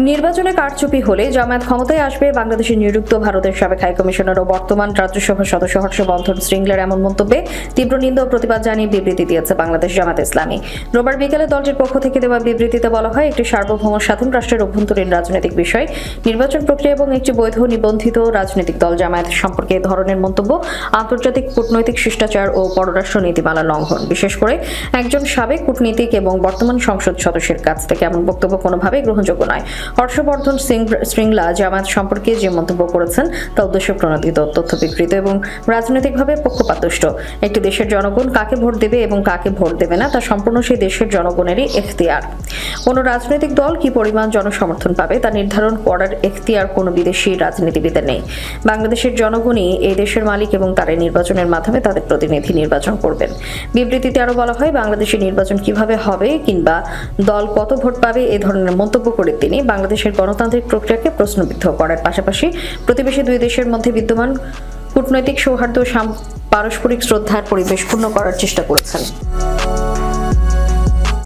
নির্বাচনে কারচুপি হলে জামায়াত ক্ষমতায় আসবে, বাংলাদেশে নিযুক্ত ভারতের সাবেক হাইকমিশনার ও বর্তমান রাজ্যসভার সদস্য হর্ষবর্ধন শ্রীংলার এমন মন্তব্যে তীব্র নিন্দা ও প্রতিবাদ জানিয়ে বিবৃতি দিয়েছে বাংলাদেশ জামায়াত ইসলামী। রোববার বিকেলে দলটির পক্ষ থেকে দেওয়া বিবৃতিতে বলা হয়, একটি সার্বভৌম স্বাধীন রাষ্ট্রের অভ্যন্তরীণ রাজনৈতিক বিষয়, নির্বাচন প্রক্রিয়া এবং একটি বৈধ নিবন্ধিত রাজনৈতিক দল জামায়াত সম্পর্কে এ ধরনের মন্তব্য আন্তর্জাতিক কূটনৈতিক শিষ্টাচার ও পররাষ্ট্র নীতিমালা লঙ্ঘন। বিশেষ করে একজন সাবেক কূটনীতিক এবং বর্তমান সংসদ সদস্যের কাছ থেকে এমন বক্তব্য কোনোভাবেই গ্রহণযোগ্য নয়। হর্ষবর্ধন শ্রীংলা জামায়াত সম্পর্কে যে মন্তব্য করেছেন তা উদ্দেশ্য প্রণোদিত, তথ্য বিকৃত এবং রাজনৈতিকভাবে পক্ষপাতদুষ্ট। একটি দেশের জনগণ কাকে ভোট দেবে এবং কাকে ভোট দেবে না তা সম্পূর্ণ সেই দেশের জনগণেরই এখতিয়ার। কোনো রাজনৈতিক দল কি পরিমাণ জনসমর্থন পাবে তা নির্ধারণ করার এখতিয়ার কোনো বিদেশি রাজনীতিবিদের নেই। বাংলাদেশের জনগণই এই দেশের মালিক এবং তারা নির্বাচনের মাধ্যমে তাদের প্রতিনিধি নির্বাচন করবেন। বিবৃতিতে আরো বলা হয়, বাংলাদেশের নির্বাচন কিভাবে হবে কিংবা দল কত ভোট পাবে এ ধরনের মন্তব্য করে তিনি বাংলাদেশের গণতান্ত্রিক প্রক্রিয়াকে প্রশ্নবিদ্ধ করার পাশাপাশি প্রতিবেশী দুই দেশের মধ্যে বিদ্যমান কূটনৈতিক সৌহার্দ্য ও পারস্পরিক শ্রদ্ধার পরিবেশ পূর্ণ করার চেষ্টা করেছেন।